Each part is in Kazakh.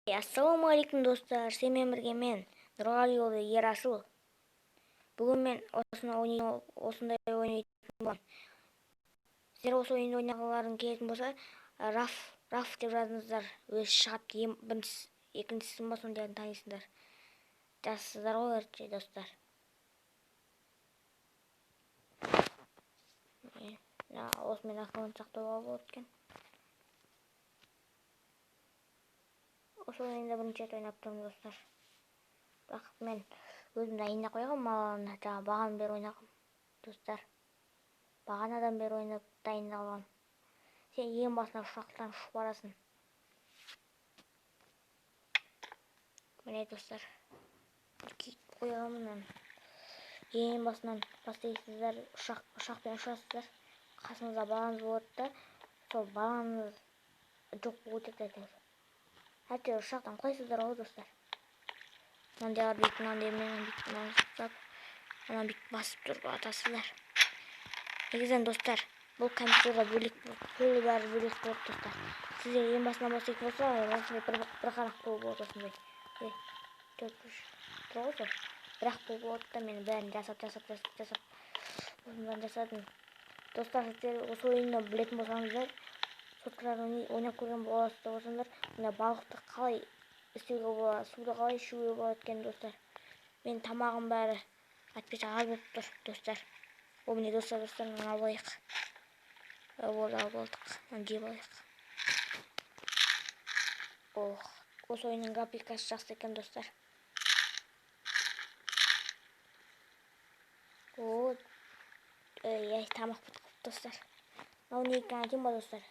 Ассалаумағалейкум достар, сенімен бірге мен Нұрғалиұлы Ерасыл. Бүгін мен осындай ойнайтын боламын. Сіздер осы ойынды ойнағыларың келетін болса, раф деп жазыңыздар. Өзі шығады, біріншісі, екіншісін ба сондайын танисыңдар. Жазсыздар ғой өртше достар. Осымен аккаунт сақтауға болады екен. Осы ойында бірінші рет ойнап тұрмын достар. Бірақ мен өзім дайындап қойғам, маған бағанадан бері ойнағам достар. Бағанадан бері ойнап дайындап алғам. Сен ең басына ұшақтан ұшып барасың. Міне достар, киіп қойғамын. Ең басынан бастайсыздар, ұшақпен ұшасыздар. Қасыңызда балаңыз болады да, сол балаңыз жоқ болып өтеді. Әйтеуір ұшақтан құлайсыздар ғой достар. Мынандайлар бүйтіп, мынаны бүйтіп басып тұрып атасыздар. Негізінен достар, бұл компьютерға бөлек бәрі бөлек болады достар. Сіздер ең басынан бастайтын болса, осындай бір қарақ болып осындай. Тұр ғой сол. Бірақ болады да, мен бәрін жасап. Осыдан жасадым. Достар, сіздер осы ойынды білетін болсаңыздар, соткаларын ойнап көрген боласыздар болсаңдар, мына балықты қалай істеуге болады, суды қалай ішуге болады екен достар. Мен тамағым бәрі әтпесе аз болып тұр достар. Ол міне достар, мына алайық. Болдық, жеп алайық. Осы ойынның графикасы жақсы екен достар. Тамақ бітіп достар. Мынау не екен айтайын ба достар?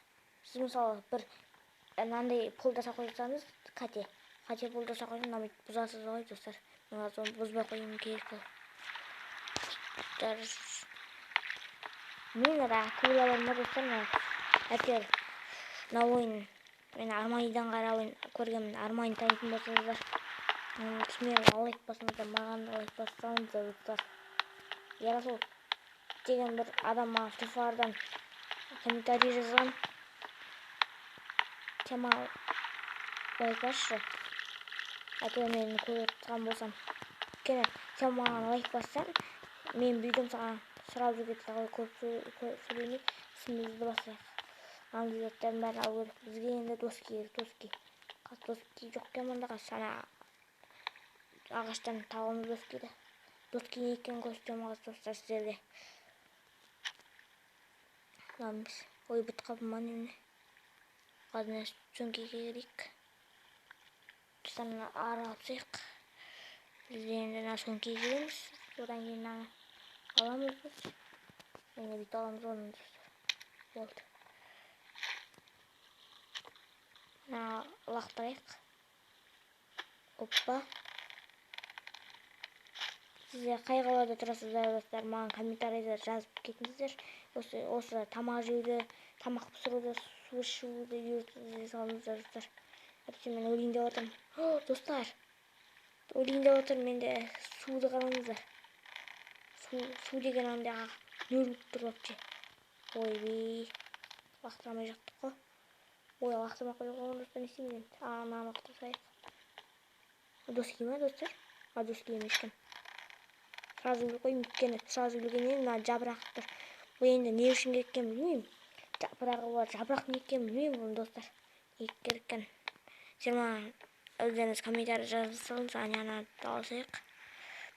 Сіз мысалы бір мынандай пол жасап қойсаңыз, қате пол жасап қойсаңыз, мынаны бұзасыз ғой достар. Мен соны бұзбай қоюым керек бұл. Мен акулаларым бар достар. Әйтеуір мына ойын мен Арманидан қарап көргенмін. Армани танитын болсаңыздар, кімге лайк басыңыздар, маған лайк бассаңыздар достар. Ерасыл деген бір адам маған Фрифардан комментарий жазған. Тема лайк басшы. Әйтеуір мен көріп тұрған болсам. Өйткені сен маған лайк бассаң, мен бүйтім саған сразу кетті көп сөйлемей, ісімізді басайық. Аңғызаттарын бәрін алу керек. Бізге енді доски жоқ екен мұнда. Сана ағаштан табамыз доскиді. Доски не екен көрсетемін достар сіздерге. Ой, бітіп қалдым ма немене? Қазір сөңкеге керейік. Достар, ары алсайық. Біз енді сөңкеге кереміз. Одан кейін аламыз біз. Мен бүйтіп аламыз оның достар. Болды. Лақтырайық. Оппа. Сіздер қай қалада тұрасыздар достар, маған комментарийда жазып кетіңіздер. Осы тамақ жеуді, тамақ пісіруді, су ішуді үйретіп салыңыздар достар. Әйтпесе мен өлейін деп отырмын. Достар, өлейін деп отырмын, менде суды қараңыздар. Су деген андай нөл болып тұр вообще. Ойбей, лақтырамай жақтық қой. Лақтырмай қойдық қой достар, не істейміз енді? Мынаны лақтырсайық. Доски ма достар? Доски емес екен. Сразу қойым өткені, сразу білгеннен мына жапырақтар. Бұл енді не үшін керек екен білмеймін. Жапырағы бар, жапырақ не екен білмеймін бұл достар. Не керек екен. Сен маған өздеріңіз комментарий жазып салыңыз, ана алсайық.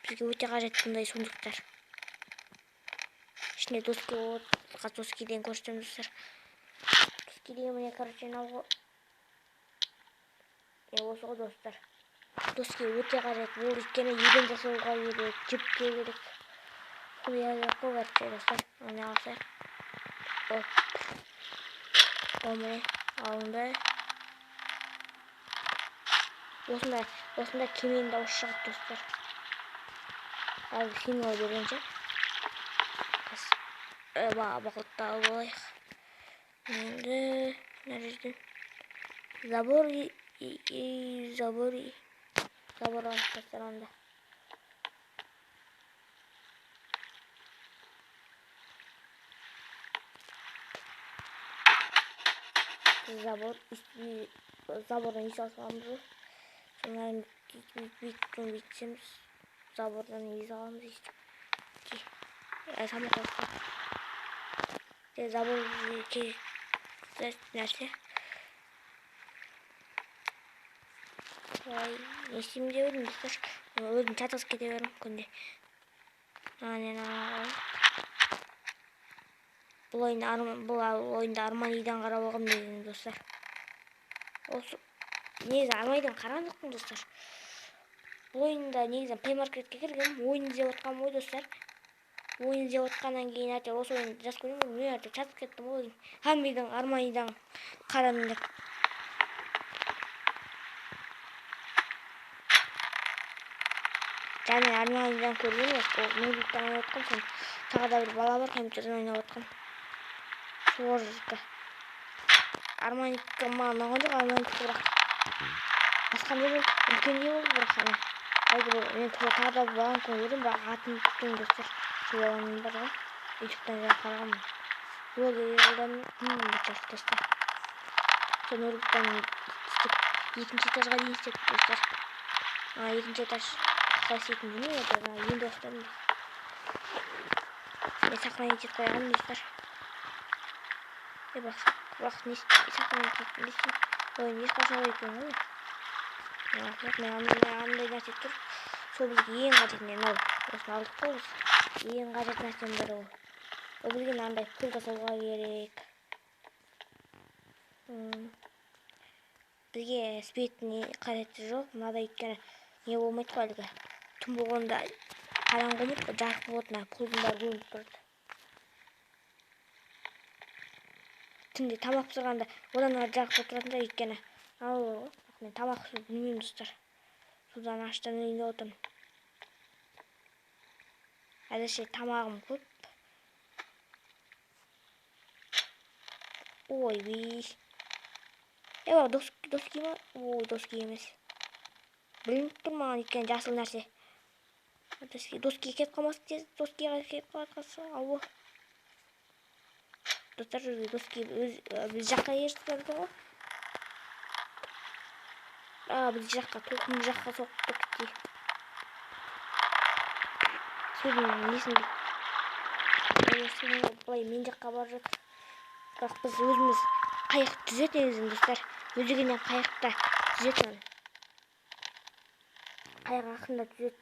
Бізге өте қажет бұндай сундықтар. Ішінде доски болады. Доскиден көрсетемін достар. Доски деген міне короче алғы. Осы ғой достар. Доски өте қажет. Бұл өйткені еден жасауға керек, жіпке керек. Құлия керек қой бәртше достар. Оны алсайық. Міне алынды. Осында кеменің дауысы шығады достар. Қазір символ бергенше. Бақытты алып алайық. Енді мына жерден забор алып достар онда. Забордан үй салып аламыз ғой. Bunların biteceğimiz zabordan iyi alalım işte. Sama kalsın. Zabor nerede? Vay, şimdi diyorum dostlar. Öldüm çatası gidiyorum kunde. Bu oyunda Armani'den karabağım dedim dostlar. Olsun. Neyse Armani'den karanlık mı dostlar? Bu oyunda neyse Play Market'e girdim. Oyun izleyip отқан ой dostlar. Oyun izleyip отқаннан кейін әйтеуір осы ойынды жас көрдім. Мен әйтеуір чатып кеттім ғой. Хамиден Арманиден қарадым деп. Және Арманиден көрген емес. Ол ноутбуктан ойнап отқан. Соны тағы да бір бала бар компьютерден ойнап отқан. Сол жерде. Арманидке маған ұнаған жоқ. Арманидке бірақ басқандай болды. Үлкендей болды бірақ ана. Мен тағы да бір баланы көрдім. Бірақ атын ұмыттым достар. Сол баланың бар ғой. Ютубтан жаңа қарағанмын. Блогерден тесті. Сол ноутбуктан екінші этажға дейін істеп достар. Екінші этаж қалай істейтінін білмеймін. Это енді оқытамын. Мен сохранить етіп қойғанмын достар. Бірақ не сохранить етіп дейсің? Ойын ешқашан ойын ғой. Мен андай нәрсе тұр. Сол бізге ең қажет не мынау. Осыны алдық қой біз. Ең қажет нәрсенің бірі ол. Ол бізге мынандай пул жасауға керек. Бізге светтің қажеті жоқ. Мынадай өйткені не болмайды ғой әлгі. Түн болғанда қараңғы болмайды ғой, жарық болады, пулдың бәрі көрініп тұрады. Түнде тамақ пісірганда одан ары жарық болып тұратын да өйткені. Ал мен тамақ пісіріп білмеймін достар. Судан аштан үйінде отырмын. Әзірше тамағым көп. Ой, бей. Доски ма? Ой, доски емес. Білініп тұр маған өйткені жасыл нәрсе. Доски кетіп қалмасын тез. Доскиға кетіп қалатын. Алло. Достар, доски біз жаққа ертіп ғой. Біз жаққа, толқын жаққа соқтық дей. Судың несін бұлай мен жаққа барып жатыр. Бірақ біз өзіміз қайық түзетеміз достар. Өзігінен қайықта түзетемін. Қайық ақында түзет.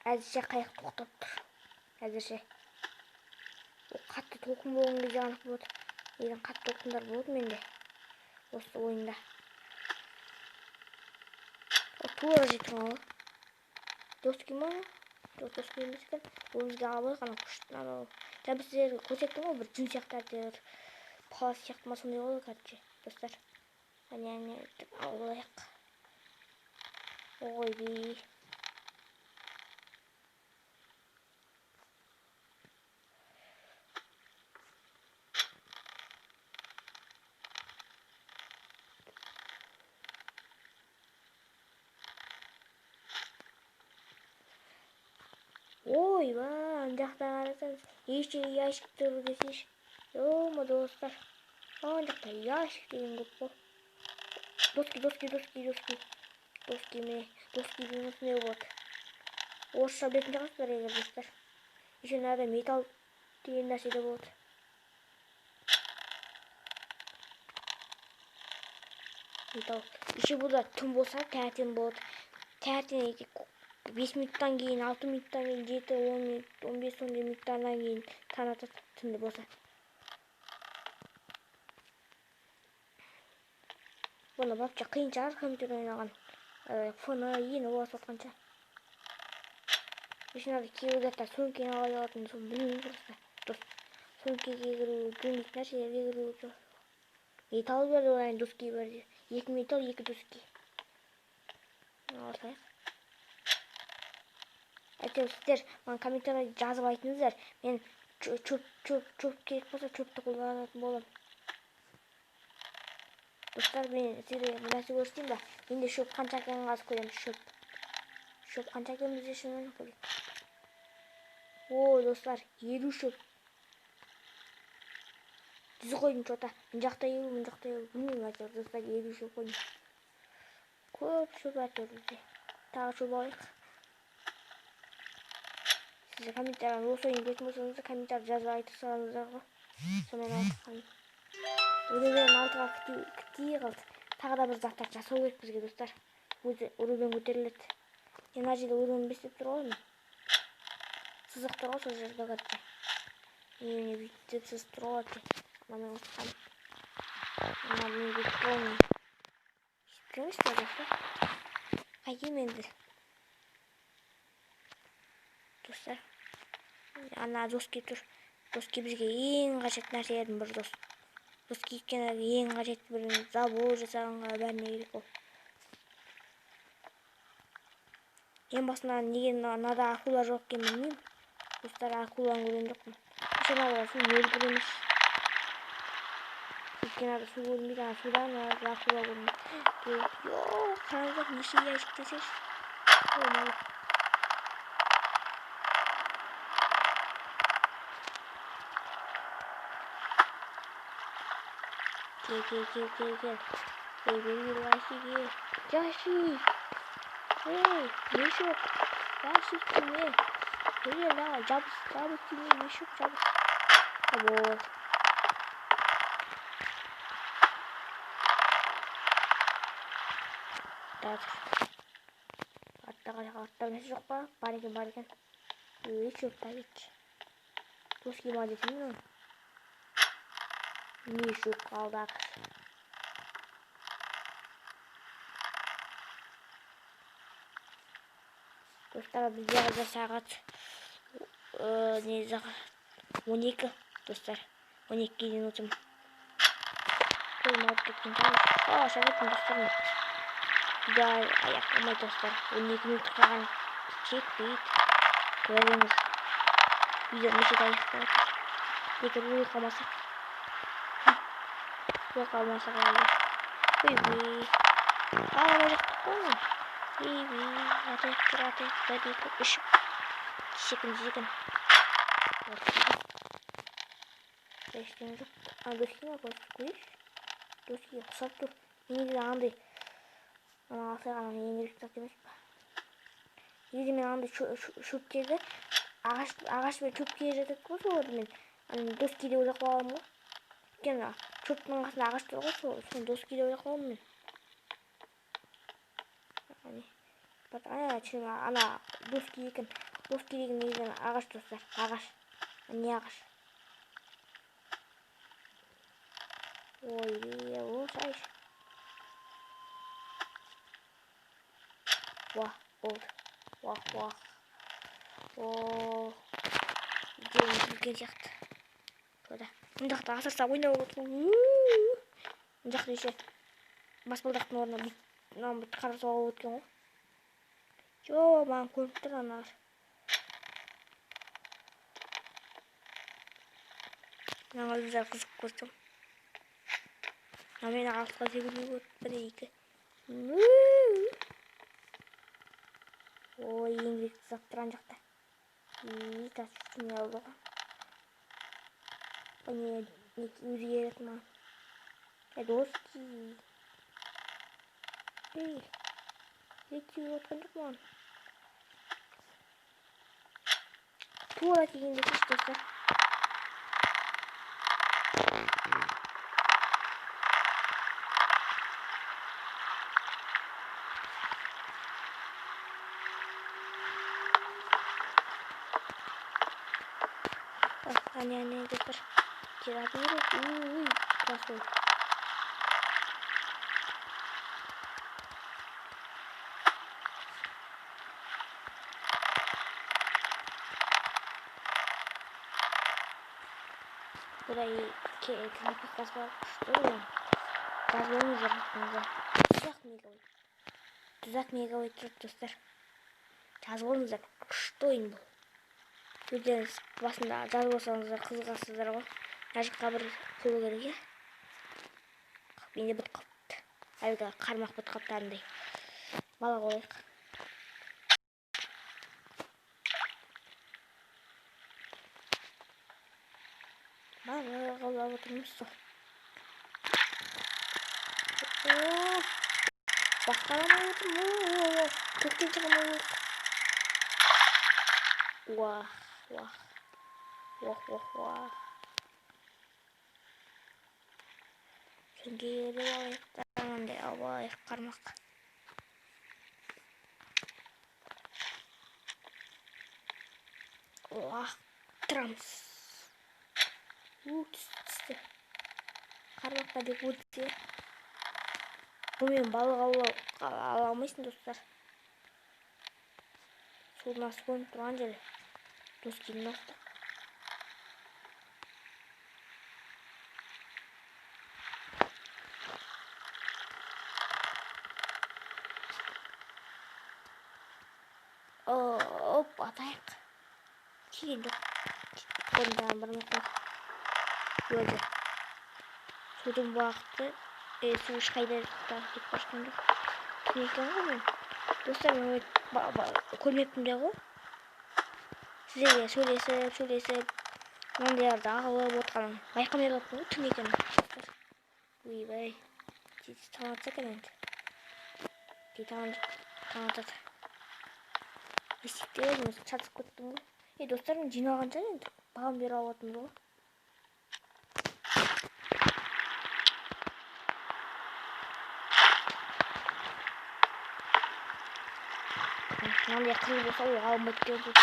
Әзірше қайық тоқтап тұр. Әзірше. Қатты толқын болған кезде анық болады. Егер қатты толқындар болады менде. Осы ойында. Тура жетім алы. Доски ма? Доски емес екен. Ол бізге алып қана күшті. Жаңа біз сіздерге көрсеттім ғой, бір жүн сияқты әйтеуір. Палас сияқты ма сондай ғой, короче, достар. Әне алайық. Ой бей. Ой, ана жақта қарасаңыз, ешкілі ящик тұр десеш. Жома, достар. Ана жақта ящик деген көп қой. Доски ме. Доски деген осындай болады. Орысша білетін шығарсыздар егер достар. Еще мынада металл деген нәрсе де болады. Металл. Еще бұда түн болса тәтен болады. Тәтен 5 минуттан кейін, 6 минуттан кейін, 7, 10 минут, 15 минуттан кейін танатып түнді болса. Бұны бапша қиын шығар компьютер ойнаған. Фоны ені боласы отқанша. Үшін ады кейбір заттар сөмкені алай алатын, соны білмеймін просто. Сөмкеге кіру, дөңгек нәрселерге кіру. Металл берді олайын доски берді. 2 металл, 2 доски. Алсайық. Әйтеуір сіздер маған комментарий жазып айтыңыздар. Мен чөп керек болса чөпті қолданатын боламын. Достар, мен сіздерге бір нәрсе көрсетейін ба? Менде шөп қанша екенін қазір көреміз. Шөп қанша екенін бізде шынымен көрейік. Ой, достар, 50 шөп. Жүз қойдым что-то. Мен жақта 50, мен жақта 50. Білмеймін әйтеуір достар, 50 шөп қойдым. Көп шөп атıyoruz. Tағы шөп алайық. Size комментариядан осы ойын кеткен болсаңыздар комментарий жазып айтып салыңыздар ғой. Сонымен айтқан. Өребен алтыға кітей қалды. Тағы да бір заттар жасау керек бізге достар. Өребен көтеріледі. Мына жерде өребен бестеп тұр ғой. Сызық тұр ғой сол жерде қатты. Мені бүйтіп сызық тұр ғой. Мына ұтқан. Мына мен бүйтіп болмын. Шіпкеміз бе достар? Қайдем енді. Достар. Ана доски тұр. Доски бізге ең қажет нәрселердің бір дос. Доски екені ең қажет бір забор жасағанға бәріне керек ол. Ең басынан неге мынада акула жоқ екенін білмеймін. Достар, акуланы көрген жоқпын. Машинада су мөлдір емес. Өйткені су көрінбейді, ана судан акула көрінбейді. Йооо, қараңыздар, неше ящик десеш. Ой, Gel. Bebeğim yaşı. Yaşı. Hey, ne şu? Yaşı kimi? Hele la, cabı kimi? Ne şu cabı? Abo. Hatta ne çok var? Bariken. Hiç yok da hiç. Dost gibi adetim mi? Ne şu kaldı? Dostlar bizde hazır saat 12 dostlar 12 minutum. Kolum alıp gittim tamam. Aşağı gittim dostlarım. Güzel ayakkabı dostlar. 12 minut kalan çekmeyip koyalımız. Videonun içi de ayakkabı. Tekrar uyuklamasak. Uyuklamasak oldu. Baby. Ağlayacaktık oğlum. Baby. Hadi. Hadi. Işık. Chicken. Beşinci. Doski mi koymuş? Doski kısalt dur. Yeni bir andı. Ama asıl anı yeni bir kısalt demek. Yeni bir andı şup geldi. Ağaç ve çöp gelecek olsa oldu men. Hani doski de olacak var mı? Gene çöpün arkasında ağaç da olsa sonra doski de olacak var mı? Hani bak ana doski yıkın. Doski yıkın ağaç dostlar. Ağaç. Ne ağaç? Ой, olsaydı. Vah, oldu. Vah. Oo. Gel yaktı. Böyle. Mındaqta asırsa oynап отырмын. Мындақ десе баспалдақтың орнына мынаны қара соғып өткен ғой. Жо, маған көрініп тұр аналар. Маған өзі қызық көрсем. Мен алтыға секірмей бір екі. Ой, еңбекті заттырған жақта. Тасып не алды ғой. Не өзі ерек ма? Доски. Ей, еттеу отқан жоқ маған. Туала тегенде кеш достар. Anne dostlar. Kirada yok. Uy, класс ой. Burayı knappast var. Что ли? Разлом запустился. 100 мегабайт тұрады достар. Жазып алыңыздар. Күшті ойын бұл. Өздеріңіз басында жазып алсаңыздар қызығасыздар ғой. Мына жаққа бір қою керек иә. Менде бітіп қалыпты. Әлгі қармақ бітіп қалыпты андай. Бала болайық. Бала қаулап отырмыз сол. басқаламай отырмын. Көктен шығамын. Уах. Сүңгиді алайықтан алайық қармақ. Лақтырамыз. Түсті. Қармаққа деп өтсе. Бұмен балық ала алмайсың, достар. Судың асып қойып тұрған жері. Дос келін асты. Оп, атайық. Кейін жоқ. Қолымдағы бір мұқын. Өзі. Судың бағыты. Су ешқайда кетіп башқан жоқ. Түн екен ғой мен. Достар, мен көрмеппін де ғой. Сіздерге сөйлесіп, маңдайларды ағылып отқанын байқамай қалыппын ғой, түн екен. Достар. Ойбай. Таң атса екен енді. Таң атады. Есікте өзіміз шатысып көттім ғой. Достар, мен жиналғанша енді бағам бері алатым ғой. Мынандай қырыл болса ол алынбайды деген сөз.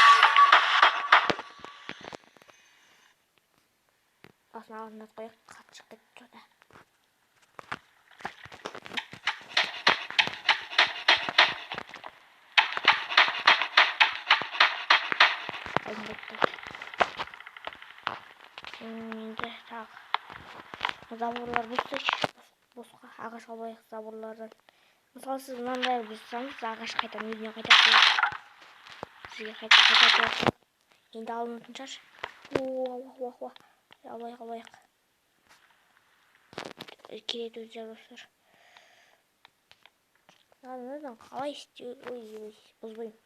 Басын алдында қояйық, қатты шығып кетіп тұрды. Енді тағы заборлар босқа ағаш алайық заборлардан. Мысалы сіз мынандай бұзсаңыз ағаш қайтадан үйіне қайта қойып сізге қайта қойып енді алынатын шығар. Алайық. Келеді өздері достар. Мынадан қалай істеу? Ой, бұзбаймын.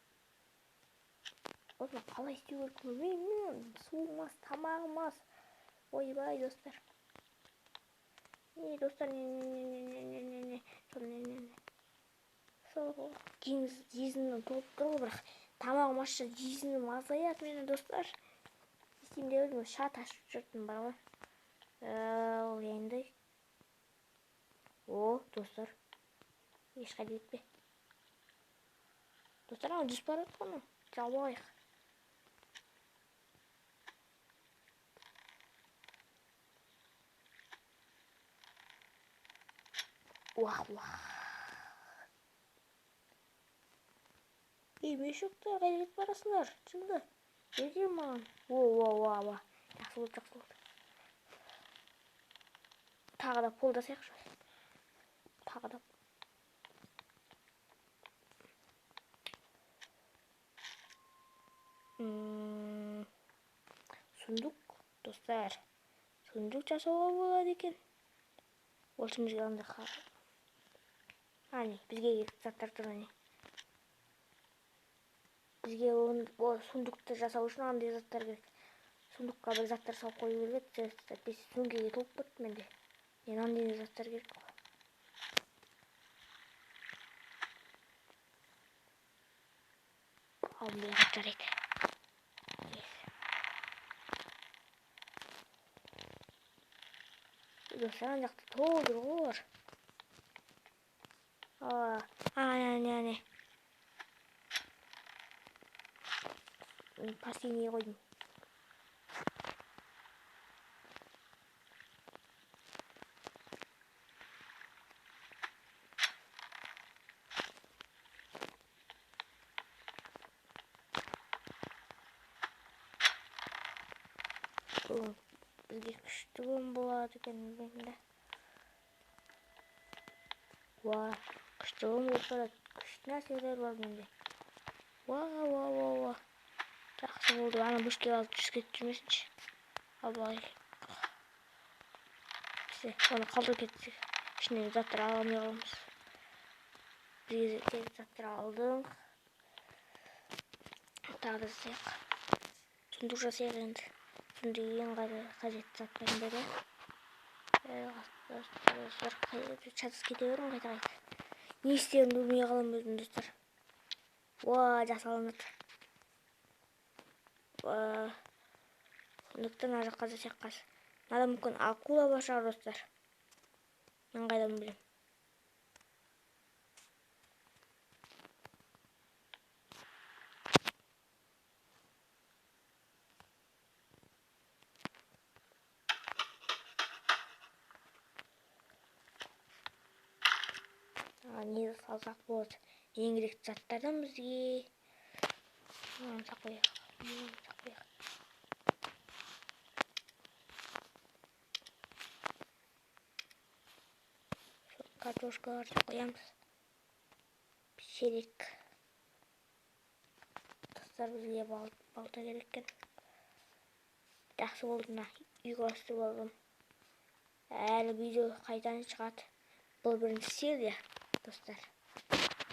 Осыны қалай істеу керек білмеймін. Суымас, тамағымас. Ойбай, достар. Достар, не. Сол жезіннің толып тұр, бірақ тамағым ашса жезінім азаяды мені, достар. Істеймде өзім шат ашып жүрдім бар ғой. Ол енді. Достар. Ешқайда кетпе. Достар, ана жүз барады ғой. Жауып алайық. Уах. Мешоктар, қайда кетіп барасыңдар? Жылды. Жерге маған. Жақсы болды. Тағы да пол жасайықшы. Тағы да. Сундук, достар. Сундук жасауға болады екен. Ол үшін бізге андай қағаз. Бізге керек заттар тұр. Бізге сундукты жасау үшін андай заттар керек. Сундукқа бір заттар салып қою керек. Біз сөңгеге толып кетті менде. Мен андай заттар керек. Ал мен жарайды. Достар, ана жақта толып жүр. Не. Последний қойдым. Бізге күшті күн болады екен білмеймін. Күшті күн болса да күшті нәрселер бар менде. Жақсы болды. Ана бөшке алып түсіп кетіп жүрмесінші. Абай. Оны қалдырып кетсек, ішіндегі заттар ала алмай қаламыз. Біз заттар алдың. Тағы да жасайық. Сундук жасайық енді. Сундук ең қажетті заттардың бірі. Достар, шатыс кете берің қайта. не істерімді білмей қаламын өзім достар. Жасалынады. Сондықтан ар жаққа жасақ қаз. Мынада мүмкін акула бар шығар достар. Мен қайдан білем. Не салсақ болады. Ең керекті заттардан бізге. Сақ қояйық. Картошкаларды қоямыз. Пішерек. Достар, бізге балта керек екен. Жақсы болды мына үй құрастырып алғым. Әлі видео қайдан шығады. Бұл бірінші серия, достар.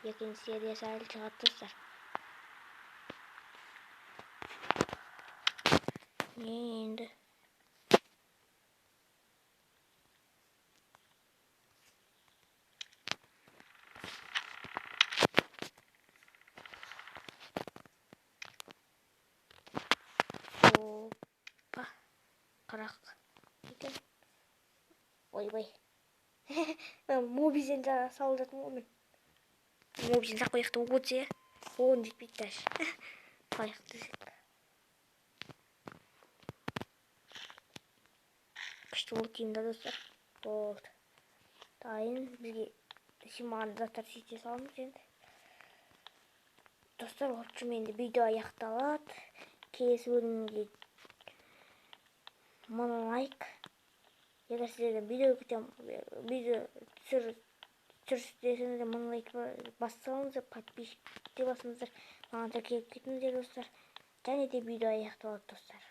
Екінші сериясы әлі шығады, достар. Енді қырақ екен. Ойбай. Мобизен салып жатырмын ғой мен. Мобизен сақ қояқты өтсе, оғын жетпейді дәш. Қояқ десек. Күшті болды деймін да, достар. Болды. Дайын бізге симаған заттар сете саламыз енді. Достар, общем енді видео аяқталады. Келесі бөлімге 1000 лайк. Егер сіздерден видео түсірсеңіздер 1000 лайк бассаңыздар, подписчик басыңыздар, маған да келіп кетіңіздер, достар. Және де видео аяқталады, достар.